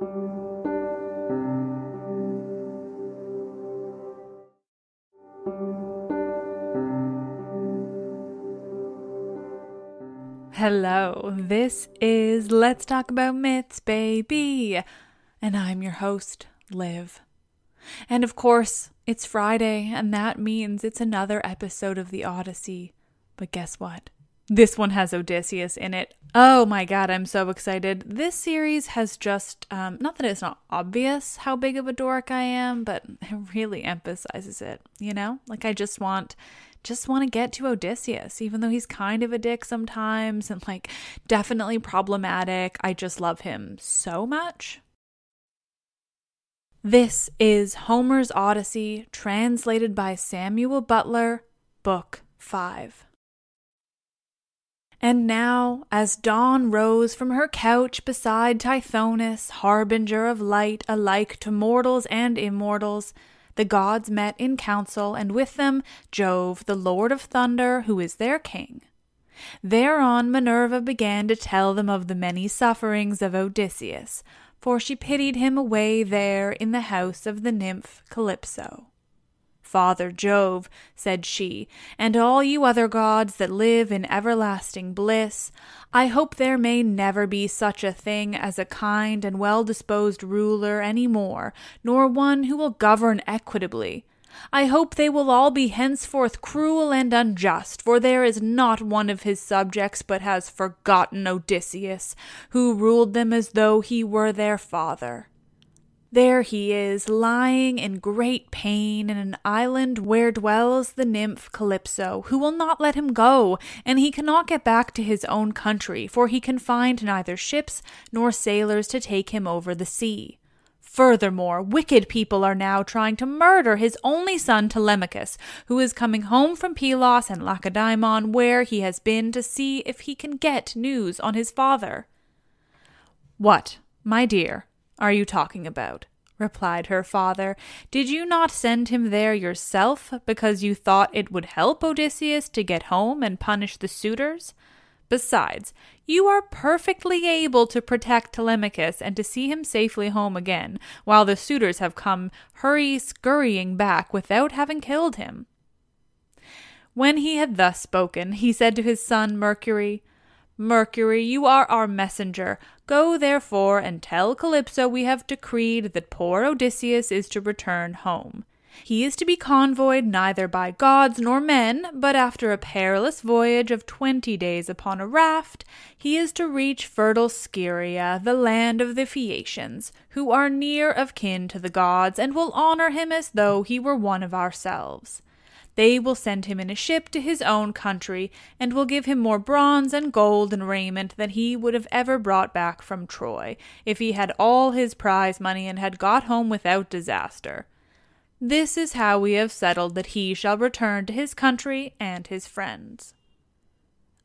Hello, this is Let's Talk About Myths, baby, and I'm your host, Liv. And of course, it's Friday, and that means it's another episode of the Odyssey. But guess what? This one has Odysseus in it. Oh my god, I'm so excited. This series has just, not that it's not obvious how big of a dork I am, but it really emphasizes it, you know? Like I just want to get to Odysseus, even though he's kind of a dick sometimes and like definitely problematic. I just love him so much. This is Homer's Odyssey, translated by Samuel Butler, Book 5. And now, as dawn rose from her couch beside Tithonus, harbinger of light alike to mortals and immortals, the gods met in council, and with them Jove, the lord of thunder, who is their king. Thereon Minerva began to tell them of the many sufferings of Odysseus, for she pitied him away there in the house of the nymph Calypso. "Father Jove," said she, "and all you other gods that live in everlasting bliss, I hope there may never be such a thing as a kind and well-disposed ruler any more, nor one who will govern equitably. I hope they will all be henceforth cruel and unjust, for there is not one of his subjects but has forgotten Odysseus, who ruled them as though he were their father. There he is, lying in great pain in an island where dwells the nymph Calypso, who will not let him go, and he cannot get back to his own country, for he can find neither ships nor sailors to take him over the sea. Furthermore, wicked people are now trying to murder his only son Telemachus, who is coming home from Pylos and Lacedaemon, where he has been to see if he can get news on his father." "What, my dear, are you talking about?" replied her father. "Did you not send him there yourself because you thought it would help Odysseus to get home and punish the suitors? Besides, you are perfectly able to protect Telemachus and to see him safely home again, while the suitors have come scurrying back without having killed him." When he had thus spoken, he said to his son Mercury, "Mercury, you are our messenger. Go, therefore, and tell Calypso we have decreed that poor Odysseus is to return home. He is to be convoyed neither by gods nor men, but after a perilous voyage of 20 days upon a raft, he is to reach fertile Scheria, the land of the Phaeacians, who are near of kin to the gods, and will honor him as though he were one of ourselves. They will send him in a ship to his own country, and will give him more bronze and gold and raiment than he would have ever brought back from Troy, if he had all his prize money and had got home without disaster. This is how we have settled that he shall return to his country and his friends."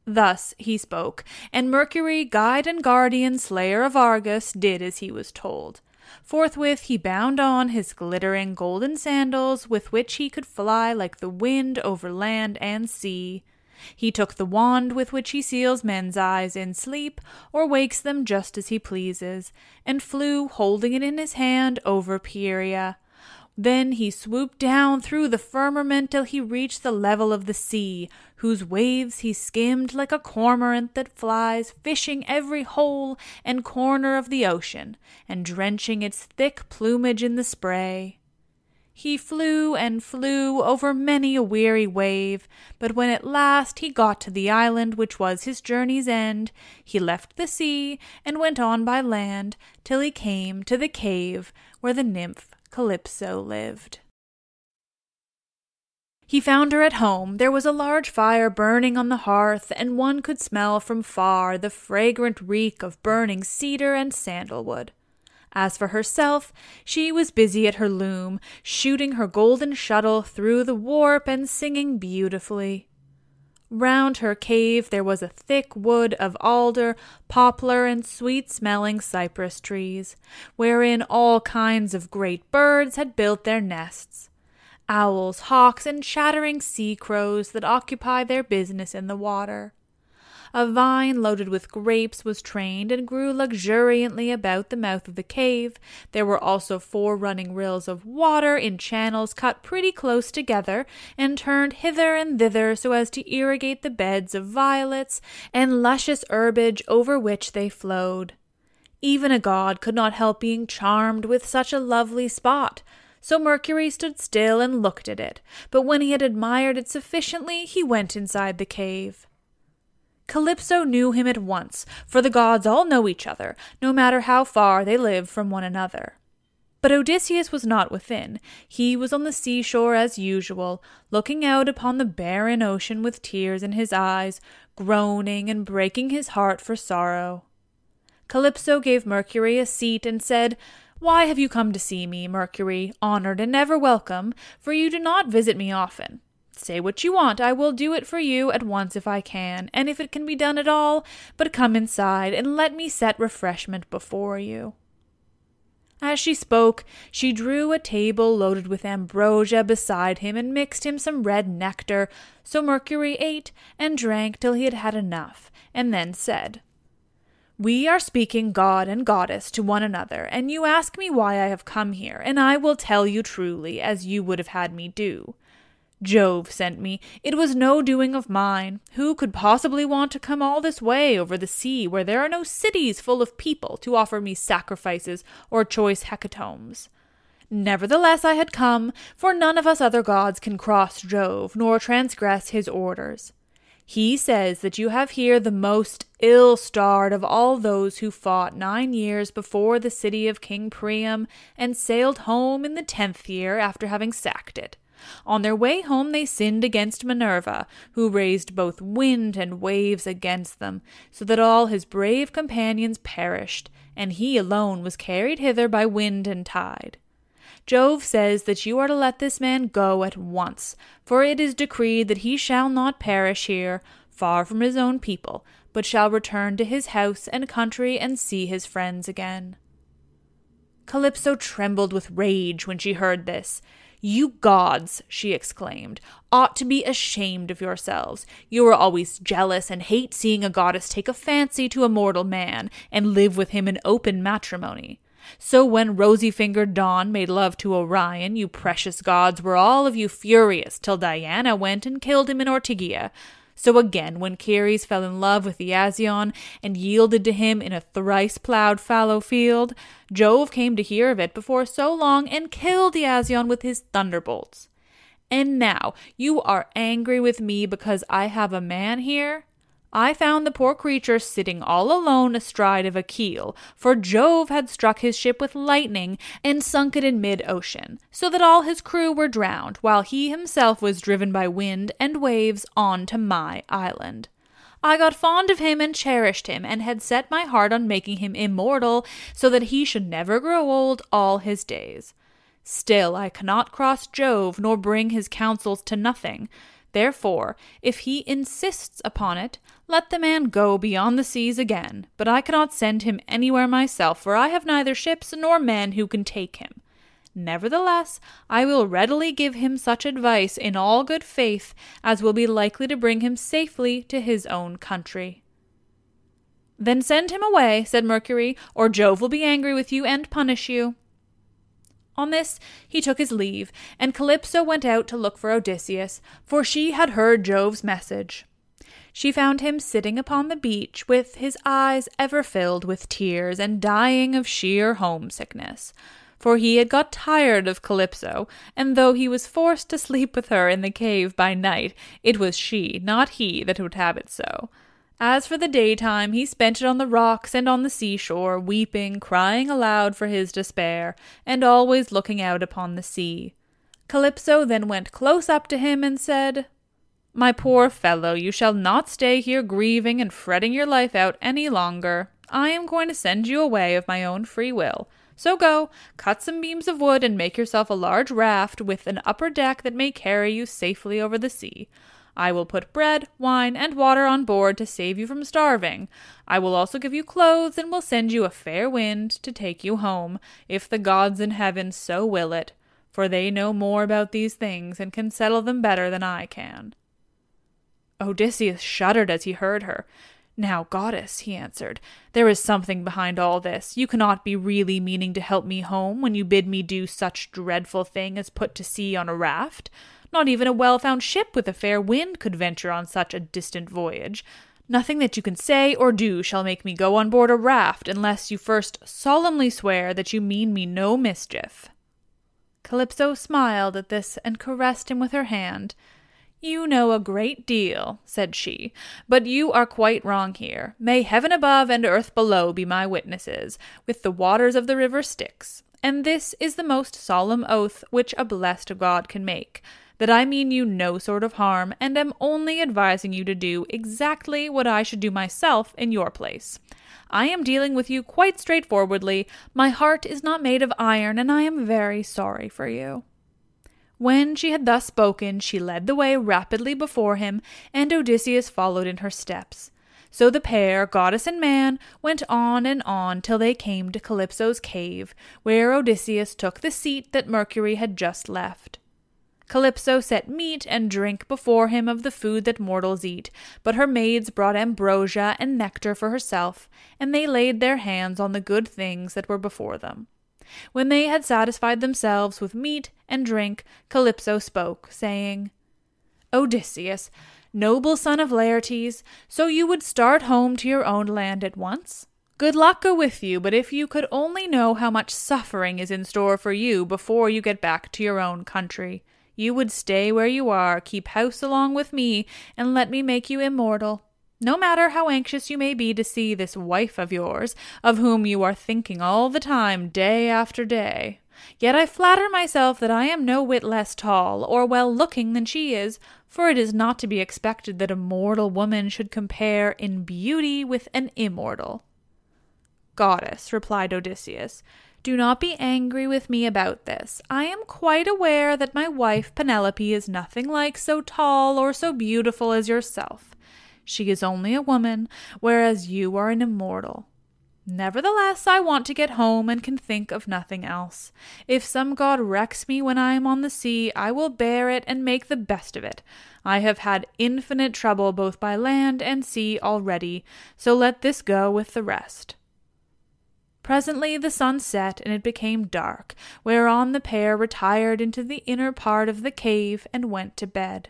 Thus he spoke, and Mercury, guide and guardian, slayer of Argus, did as he was told. Forthwith he bound on his glittering golden sandals, with which he could fly like the wind over land and sea. He took the wand with which he seals men's eyes in sleep, or wakes them just as he pleases, and flew, holding it in his hand, over Pieria. Then he swooped down through the firmament till he reached the level of the sea, whose waves he skimmed like a cormorant that flies, fishing every hole and corner of the ocean, and drenching its thick plumage in the spray. He flew and flew over many a weary wave, but when at last he got to the island which was his journey's end, he left the sea and went on by land till he came to the cave where the nymph Calypso lived. He found her at home. There was a large fire burning on the hearth, and one could smell from far the fragrant reek of burning cedar and sandalwood. As for herself, she was busy at her loom, shooting her golden shuttle through the warp and singing beautifully. Round her cave there was a thick wood of alder, poplar, and sweet-smelling cypress trees, wherein all kinds of great birds had built their nests. Owls, hawks, and chattering sea-crows that occupy their business in the water. A vine loaded with grapes was trained and grew luxuriantly about the mouth of the cave. There were also 4 running rills of water in channels cut pretty close together and turned hither and thither so as to irrigate the beds of violets and luscious herbage over which they flowed. Even a god could not help being charmed with such a lovely spot. So Mercury stood still and looked at it, but when he had admired it sufficiently, he went inside the cave. Calypso knew him at once, for the gods all know each other, no matter how far they live from one another. But Odysseus was not within. He was on the seashore as usual, looking out upon the barren ocean with tears in his eyes, groaning and breaking his heart for sorrow. Calypso gave Mercury a seat and said, "Why have you come to see me, Mercury, honored and ever welcome, for you do not visit me often? Say what you want, I will do it for you at once if I can, and if it can be done at all, but come inside and let me set refreshment before you." As she spoke, she drew a table loaded with ambrosia beside him and mixed him some red nectar, so Mercury ate and drank till he had had enough, and then said, "We are speaking god and goddess to one another, and you ask me why I have come here, and I will tell you truly, as you would have had me do. Jove sent me. It was no doing of mine. Who could possibly want to come all this way over the sea, where there are no cities full of people, to offer me sacrifices or choice hecatombs? Nevertheless I had come, for none of us other gods can cross Jove, nor transgress his orders. He says that you have here the most ill-starred of all those who fought 9 years before the city of King Priam, and sailed home in the 10th year after having sacked it. On their way home they sinned against Minerva, who raised both wind and waves against them, so that all his brave companions perished, and he alone was carried hither by wind and tide. Jove says that you are to let this man go at once, for it is decreed that he shall not perish here, far from his own people, but shall return to his house and country and see his friends again." Calypso trembled with rage when she heard this. "You gods," she exclaimed, "ought to be ashamed of yourselves. You are always jealous and hate seeing a goddess take a fancy to a mortal man and live with him in open matrimony. So when rosy-fingered Dawn made love to Orion, you precious gods were all of you furious till Diana went and killed him in Ogygia. So again, when Ceres fell in love with Iasion and yielded to him in a thrice-plowed fallow field, Jove came to hear of it before so long and killed Iasion with his thunderbolts. And now you are angry with me because I have a man here? I found the poor creature sitting all alone astride of a keel, for Jove had struck his ship with lightning and sunk it in mid-ocean, so that all his crew were drowned, while he himself was driven by wind and waves on to my island. I got fond of him and cherished him, and had set my heart on making him immortal, so that he should never grow old all his days. Still I cannot cross Jove, nor bring his counsels to nothing. Therefore, if he insists upon it, let the man go beyond the seas again, but I cannot send him anywhere myself, for I have neither ships nor men who can take him. Nevertheless, I will readily give him such advice in all good faith as will be likely to bring him safely to his own country." "Then send him away," said Mercury, "or Jove will be angry with you and punish you." On this he took his leave, and Calypso went out to look for Odysseus, for she had heard Jove's message. She found him sitting upon the beach, with his eyes ever filled with tears, and dying of sheer homesickness. For he had got tired of Calypso, and though he was forced to sleep with her in the cave by night, it was she, not he, that would have it so. As for the daytime, he spent it on the rocks and on the seashore, weeping, crying aloud for his despair, and always looking out upon the sea. Calypso then went close up to him and said, "My poor fellow, you shall not stay here grieving and fretting your life out any longer. I am going to send you away of my own free will. So go, cut some beams of wood and make yourself a large raft with an upper deck that may carry you safely over the sea. I will put bread, wine, and water on board to save you from starving. I will also give you clothes and will send you a fair wind to take you home, if the gods in heaven so will it, for they know more about these things and can settle them better than I can." Odysseus shuddered as he heard her. "Now, goddess," he answered, "there is something behind all this. You cannot be really meaning to help me home when you bid me do such dreadful thing as put to sea on a raft. Not even a well-found ship with a fair wind could venture on such a distant voyage. Nothing that you can say or do shall make me go on board a raft unless you first solemnly swear that you mean me no mischief." Calypso smiled at this and caressed him with her hand. "You know a great deal," said she, "but you are quite wrong here. May heaven above and earth below be my witnesses, with the waters of the river Styx. And this is the most solemn oath which a blessed god can make, that I mean you no sort of harm, and am only advising you to do exactly what I should do myself in your place. I am dealing with you quite straightforwardly. My heart is not made of iron, and I am very sorry for you." When she had thus spoken, she led the way rapidly before him, and Odysseus followed in her steps. So the pair, goddess and man, went on and on till they came to Calypso's cave, where Odysseus took the seat that Mercury had just left. Calypso set meat and drink before him of the food that mortals eat, but her maids brought ambrosia and nectar for herself, and they laid their hands on the good things that were before them. When they had satisfied themselves with meat and drink, Calypso spoke, saying, "Odysseus, noble son of Laertes, so you would start home to your own land at once? Good luck go with you, but if you could only know how much suffering is in store for you before you get back to your own country, you would stay where you are, keep house along with me, and let me make you immortal. No matter how anxious you may be to see this wife of yours, of whom you are thinking all the time, day after day. Yet I flatter myself that I am no whit less tall or well-looking than she is, for it is not to be expected that a mortal woman should compare in beauty with an immortal." "Goddess," replied Odysseus, "do not be angry with me about this. I am quite aware that my wife Penelope is nothing like so tall or so beautiful as yourself. She is only a woman, whereas you are an immortal. Nevertheless, I want to get home and can think of nothing else. If some god wrecks me when I am on the sea, I will bear it and make the best of it. I have had infinite trouble both by land and sea already, so let this go with the rest." Presently the sun set, and it became dark, whereon the pair retired into the inner part of the cave and went to bed.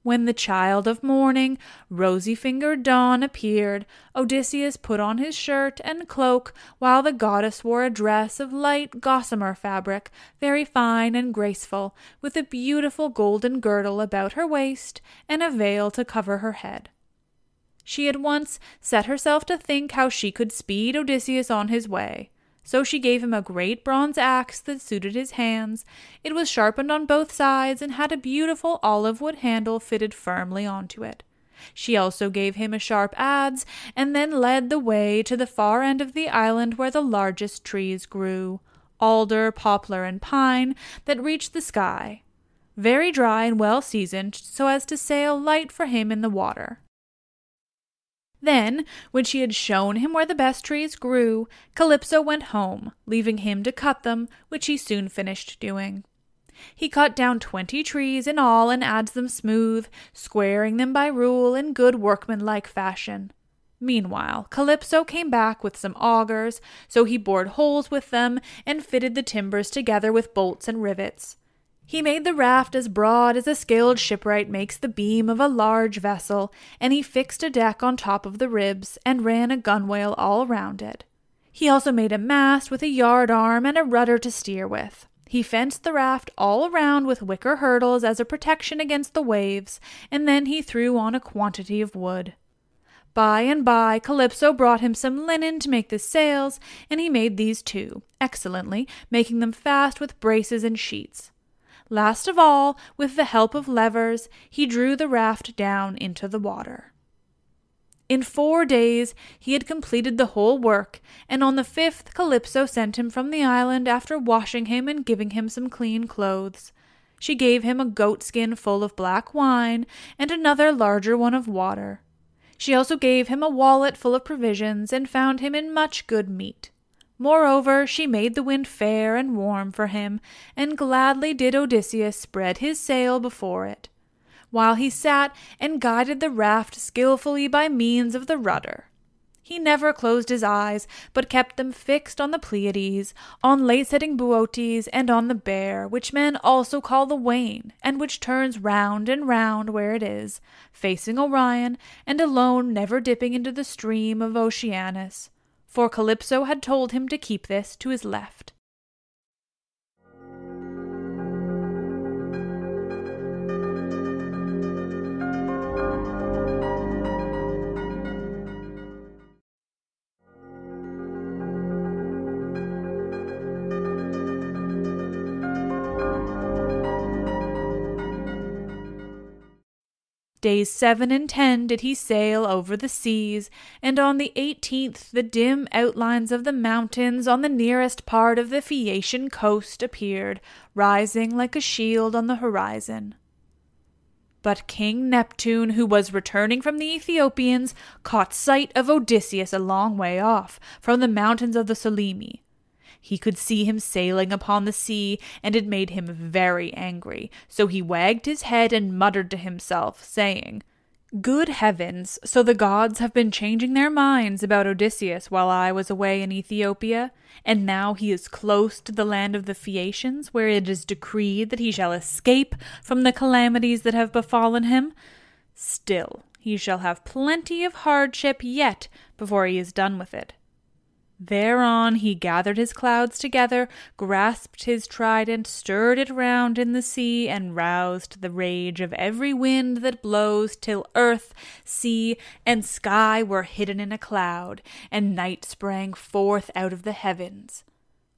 When the child of morning, rosy-fingered Dawn, appeared, Odysseus put on his shirt and cloak, while the goddess wore a dress of light gossamer fabric, very fine and graceful, with a beautiful golden girdle about her waist and a veil to cover her head. She at once set herself to think how she could speed Odysseus on his way. So she gave him a great bronze axe that suited his hands. It was sharpened on both sides and had a beautiful olive wood handle fitted firmly onto it. She also gave him a sharp adze, and then led the way to the far end of the island where the largest trees grew, alder, poplar, and pine, that reached the sky, very dry and well seasoned, so as to sail light for him in the water. Then, when she had shown him where the best trees grew, Calypso went home, leaving him to cut them, which he soon finished doing. He cut down 20 trees in all and adds them smooth, squaring them by rule in good workmanlike fashion. Meanwhile, Calypso came back with some augers, so he bored holes with them and fitted the timbers together with bolts and rivets. He made the raft as broad as a skilled shipwright makes the beam of a large vessel, and he fixed a deck on top of the ribs and ran a gunwale all round it. He also made a mast with a yard arm and a rudder to steer with. He fenced the raft all around with wicker hurdles as a protection against the waves, and then he threw on a quantity of wood. By and by, Calypso brought him some linen to make the sails, and he made these too, excellently, making them fast with braces and sheets. Last of all, with the help of levers, he drew the raft down into the water. In 4 days he had completed the whole work, and on the 5th Calypso sent him from the island after washing him and giving him some clean clothes. She gave him a goatskin full of black wine, and another larger one of water. She also gave him a wallet full of provisions, and found him in much good meat. Moreover, she made the wind fair and warm for him, and gladly did Odysseus spread his sail before it. while he sat and guided the raft skillfully by means of the rudder. He never closed his eyes, but kept them fixed on the Pleiades, on late-setting Boötes, and on the Bear, which men also call the Wain, and which turns round and round where it is, facing Orion, and alone never dipping into the stream of Oceanus, for Calypso had told him to keep this to his left. Days 7 and 10 did he sail over the seas, and on the 18th the dim outlines of the mountains on the nearest part of the Phaeacian coast appeared, rising like a shield on the horizon. But King Neptune, who was returning from the Ethiopians, caught sight of Odysseus a long way off, from the mountains of the Solymi. He could see him sailing upon the sea, and it made him very angry. So he wagged his head and muttered to himself, saying, "Good heavens, so the gods have been changing their minds about Odysseus while I was away in Ethiopia, and now he is close to the land of the Phaeacians, where it is decreed that he shall escape from the calamities that have befallen him. Still, he shall have plenty of hardship yet before he is done with it." Thereon he gathered his clouds together, grasped his trident, stirred it round in the sea, and roused the rage of every wind that blows, till earth, sea, and sky were hidden in a cloud, and night sprang forth out of the heavens.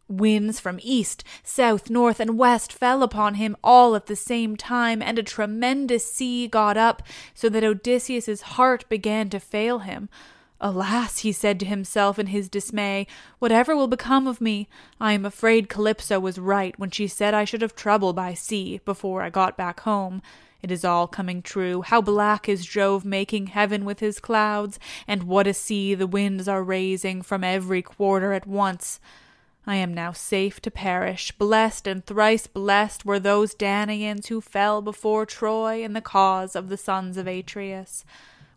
Winds from east, south, north, and west fell upon him all at the same time, and a tremendous sea got up, so that Odysseus's heart began to fail him. "Alas," he said to himself in his dismay, "whatever will become of me? I am afraid Calypso was right when she said I should have trouble by sea before I got back home. It is all coming true. How black is Jove making heaven with his clouds, and what a sea the winds are raising from every quarter at once. I am now safe to perish. Blessed and thrice blessed were those Danaans who fell before Troy in the cause of the sons of Atreus.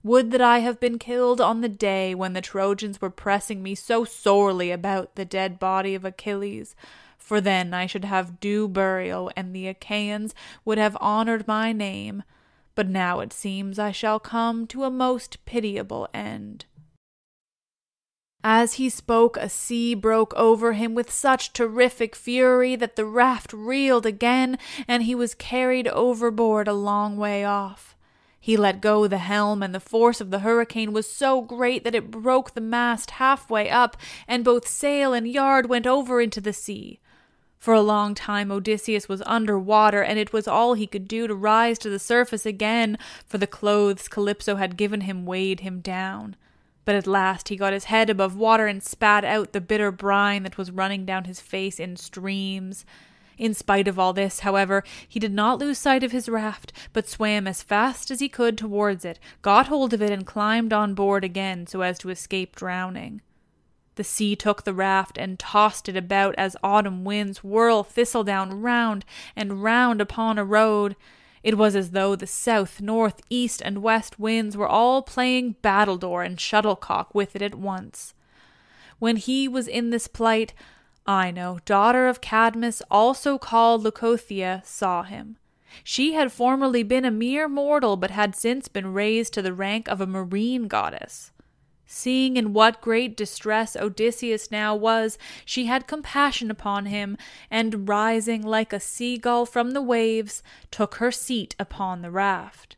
Would that I have been killed on the day when the Trojans were pressing me so sorely about the dead body of Achilles, for then I should have due burial, and the Achaeans would have honored my name. But now it seems I shall come to a most pitiable end." As he spoke, a sea broke over him with such terrific fury that the raft reeled again, and he was carried overboard a long way off. He let go the helm, and the force of the hurricane was so great that it broke the mast halfway up, and both sail and yard went over into the sea. For a long time Odysseus was under water, and it was all he could do to rise to the surface again, for the clothes Calypso had given him weighed him down. But at last he got his head above water and spat out the bitter brine that was running down his face in streams. In spite of all this, however, he did not lose sight of his raft, but swam as fast as he could towards it, got hold of it, and climbed on board again so as to escape drowning. The sea took the raft and tossed it about as autumn winds whirl thistledown round and round upon a road. It was as though the south, north, east, and west winds were all playing battledore and shuttlecock with it at once. When he was in this plight, Ino, daughter of Cadmus, also called Leucothea, saw him. She had formerly been a mere mortal, but had since been raised to the rank of a marine goddess. Seeing in what great distress Odysseus now was, she had compassion upon him, and rising like a seagull from the waves, took her seat upon the raft.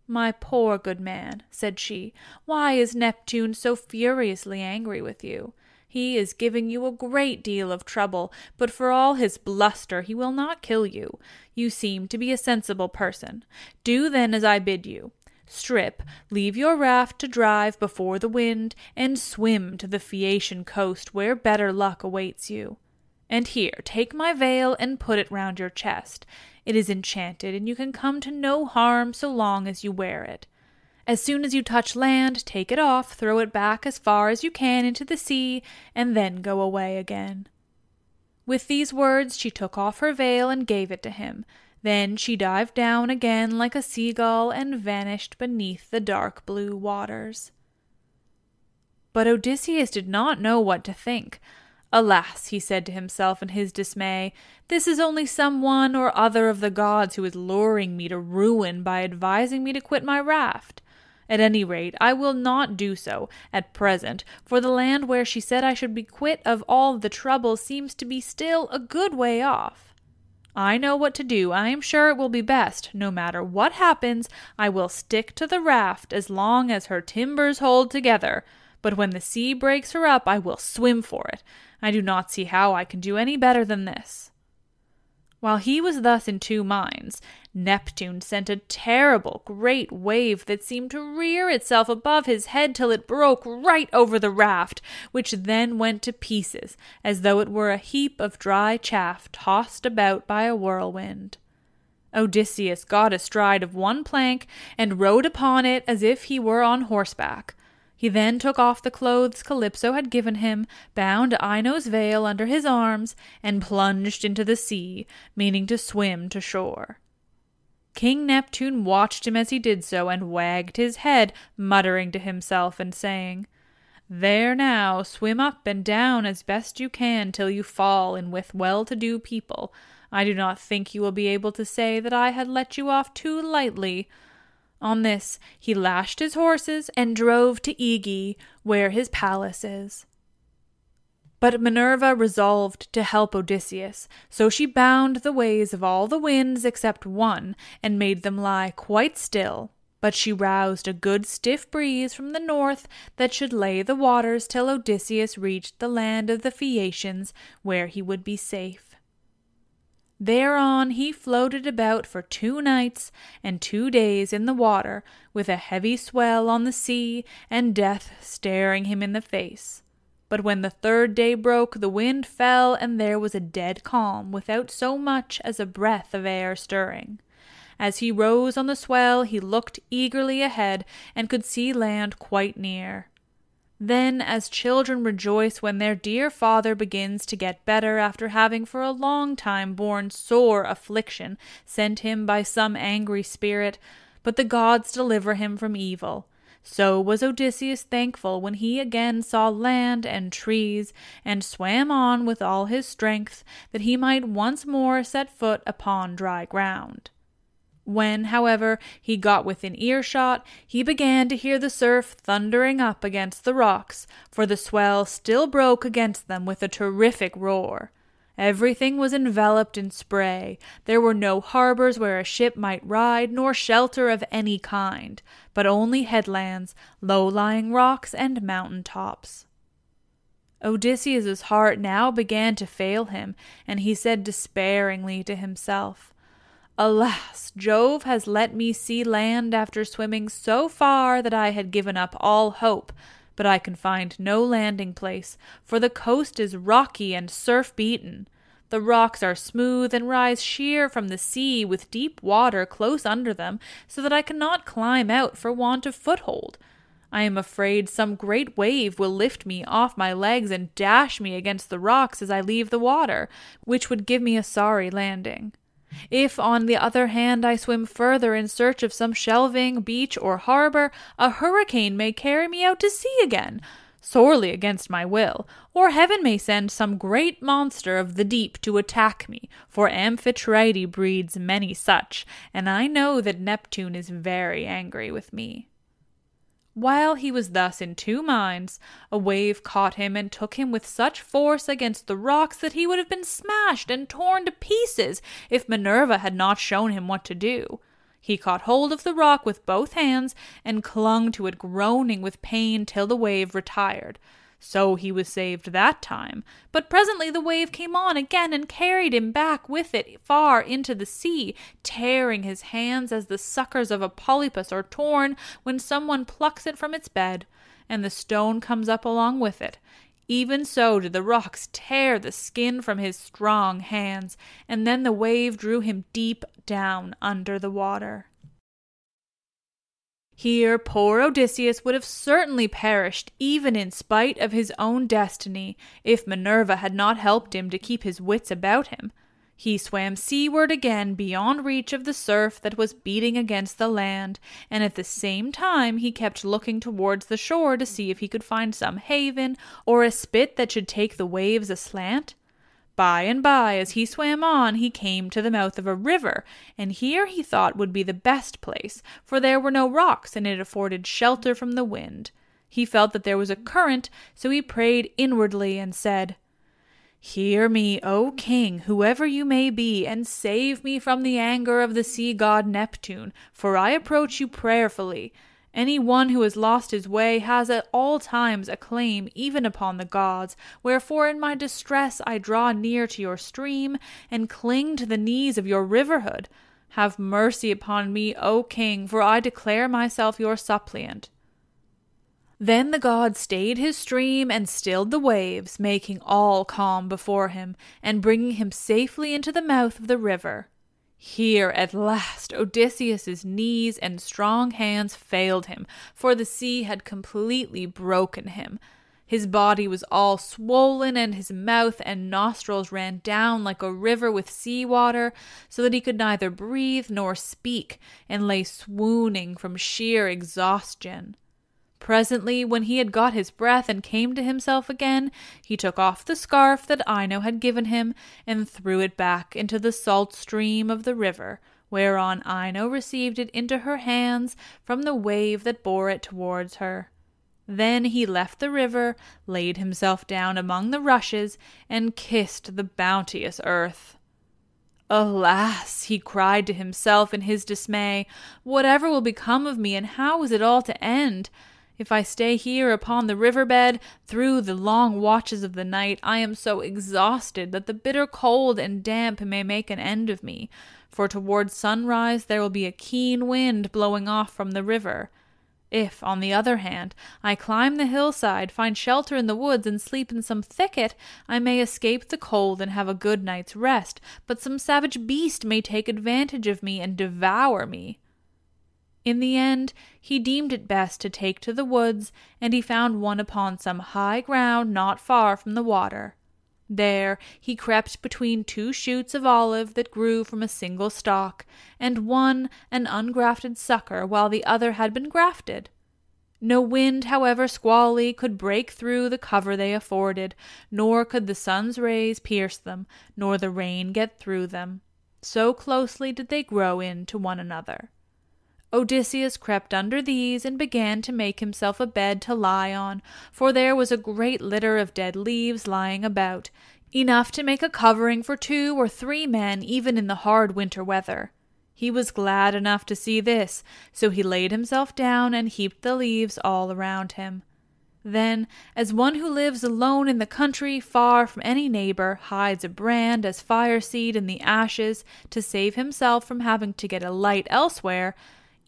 "My poor good man," said she, "why is Neptune so furiously angry with you? He is giving you a great deal of trouble, but for all his bluster he will not kill you. You seem to be a sensible person. Do then as I bid you. Strip, leave your raft to drive before the wind, and swim to the Phaeacian coast, where better luck awaits you. And here, take my veil and put it round your chest. It is enchanted, and you can come to no harm so long as you wear it. As soon as you touch land, take it off, throw it back as far as you can into the sea, and then go away again." With these words she took off her veil and gave it to him. Then she dived down again like a seagull and vanished beneath the dark blue waters. But Odysseus did not know what to think. Alas, he said to himself in his dismay, this is only some one or other of the gods who is luring me to ruin by advising me to quit my raft. At any rate, I will not do so at present, for the land where she said I should be quit of all the trouble seems to be still a good way off. I know what to do. I am sure it will be best. No matter what happens, I will stick to the raft as long as her timbers hold together. But when the sea breaks her up, I will swim for it. I do not see how I can do any better than this. While he was thus in two minds, Neptune sent a terrible great wave that seemed to rear itself above his head till it broke right over the raft, which then went to pieces, as though it were a heap of dry chaff tossed about by a whirlwind. Odysseus got astride of one plank and rode upon it as if he were on horseback. He then took off the clothes Calypso had given him, bound Ino's veil under his arms, and plunged into the sea, meaning to swim to shore. King Neptune watched him as he did so, and wagged his head, muttering to himself and saying, "There now, swim up and down as best you can till you fall in with well-to-do people. I do not think you will be able to say that I had let you off too lightly." On this, he lashed his horses and drove to Ogygia, where his palace is. But Minerva resolved to help Odysseus, so she bound the ways of all the winds except one, and made them lie quite still. But she roused a good stiff breeze from the north that should lay the waters till Odysseus reached the land of the Phaeacians, where he would be safe. Thereon he floated about for 2 nights and 2 days in the water, with a heavy swell on the sea and death staring him in the face. But when the 3rd day broke, the wind fell, and there was a dead calm, without so much as a breath of air stirring. As he rose on the swell, he looked eagerly ahead, and could see land quite near. Then, as children rejoice when their dear father begins to get better after having for a long time borne sore affliction sent him by some angry spirit, but the gods deliver him from evil, so was Odysseus thankful when he again saw land and trees, and swam on with all his strength, that he might once more set foot upon dry ground. When, however, he got within earshot, he began to hear the surf thundering up against the rocks, for the swell still broke against them with a terrific roar. Everything was enveloped in spray. There were no harbors where a ship might ride, nor shelter of any kind, but only headlands, low-lying rocks, and mountain tops. Odysseus's heart now began to fail him, and he said despairingly to himself, "Alas, Jove has let me see land after swimming so far that I had given up all hope, but I can find no landing place, for the coast is rocky and surf-beaten. The rocks are smooth and rise sheer from the sea with deep water close under them, so that I cannot climb out for want of foothold. I am afraid some great wave will lift me off my legs and dash me against the rocks as I leave the water, which would give me a sorry landing. If, on the other hand, I swim further in search of some shelving beach or harbor, a hurricane may carry me out to sea again, sorely against my will, or heaven may send some great monster of the deep to attack me, for Amphitrite breeds many such, and I know that Neptune is very angry with me." While he was thus in two minds, a wave caught him and took him with such force against the rocks that he would have been smashed and torn to pieces if Minerva had not shown him what to do. He caught hold of the rock with both hands and clung to it, groaning with pain till the wave retired. So he was saved that time, but presently the wave came on again and carried him back with it far into the sea, tearing his hands as the suckers of a polypus are torn when someone plucks it from its bed, and the stone comes up along with it. Even so did the rocks tear the skin from his strong hands, and then the wave drew him deep down under the water. Here poor Odysseus would have certainly perished, even in spite of his own destiny, if Minerva had not helped him to keep his wits about him. He swam seaward again beyond reach of the surf that was beating against the land, and at the same time he kept looking towards the shore to see if he could find some haven or a spit that should take the waves aslant. By and by, as he swam on, he came to the mouth of a river, and here he thought would be the best place, for there were no rocks and it afforded shelter from the wind. He felt that there was a current, so he prayed inwardly and said, "Hear me, O king, whoever you may be, and save me from the anger of the sea god Neptune, for I approach you prayerfully. Any one who has lost his way has at all times a claim even upon the gods, wherefore in my distress I draw near to your stream, and cling to the knees of your riverhood. Have mercy upon me, O king, for I declare myself your suppliant." Then the god stayed his stream and stilled the waves, making all calm before him, and bringing him safely into the mouth of the river. Here at last Odysseus's knees and strong hands failed him, for the sea had completely broken him. His body was all swollen, and his mouth and nostrils ran down like a river with sea water, so that he could neither breathe nor speak, and lay swooning from sheer exhaustion. Presently, when he had got his breath and came to himself again, he took off the scarf that Ino had given him and threw it back into the salt stream of the river, whereon Ino received it into her hands from the wave that bore it towards her. Then he left the river, laid himself down among the rushes, and kissed the bounteous earth. "Alas," he cried to himself in his dismay, "whatever will become of me, and how is it all to end? If I stay here upon the riverbed through the long watches of the night, I am so exhausted that the bitter cold and damp may make an end of me, for towards sunrise there will be a keen wind blowing off from the river. If, on the other hand, I climb the hillside, find shelter in the woods, and sleep in some thicket, I may escape the cold and have a good night's rest, but some savage beast may take advantage of me and devour me." In the end, he deemed it best to take to the woods, and he found one upon some high ground not far from the water. There he crept between two shoots of olive that grew from a single stalk, and one an ungrafted sucker, while the other had been grafted. No wind, however squally, could break through the cover they afforded, nor could the sun's rays pierce them, nor the rain get through them. So closely did they grow in to one another. Odysseus crept under these and began to make himself a bed to lie on, for there was a great litter of dead leaves lying about, enough to make a covering for 2 or 3 men even in the hard winter weather. He was glad enough to see this, so he laid himself down and heaped the leaves all around him. Then, as one who lives alone in the country, far from any neighbor, hides a brand as fire-seed in the ashes to save himself from having to get a light elsewhere,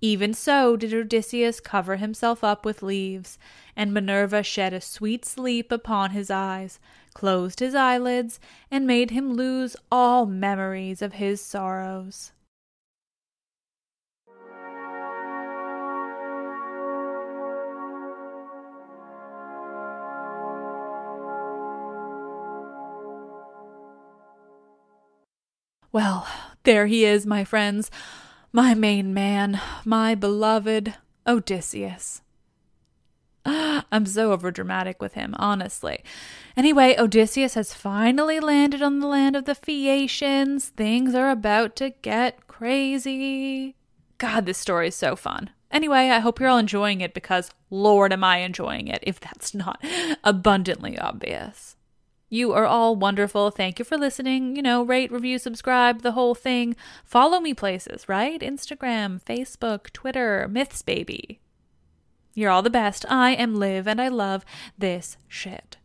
even so did Odysseus cover himself up with leaves, and Minerva shed a sweet sleep upon his eyes, closed his eyelids, and made him lose all memories of his sorrows. Well, there he is, my friends. My main man, my beloved Odysseus. I'm so overdramatic with him, honestly. Anyway, Odysseus has finally landed on the land of the Phaeacians. Things are about to get crazy. God, this story is so fun. Anyway, I hope you're all enjoying it because, Lord, am I enjoying it, if that's not abundantly obvious. You are all wonderful. Thank you for listening. Rate, review, subscribe, the whole thing. Follow me places, right? Instagram, Facebook, Twitter, Myths, baby. You're all the best. I am Liv, and I love this shit.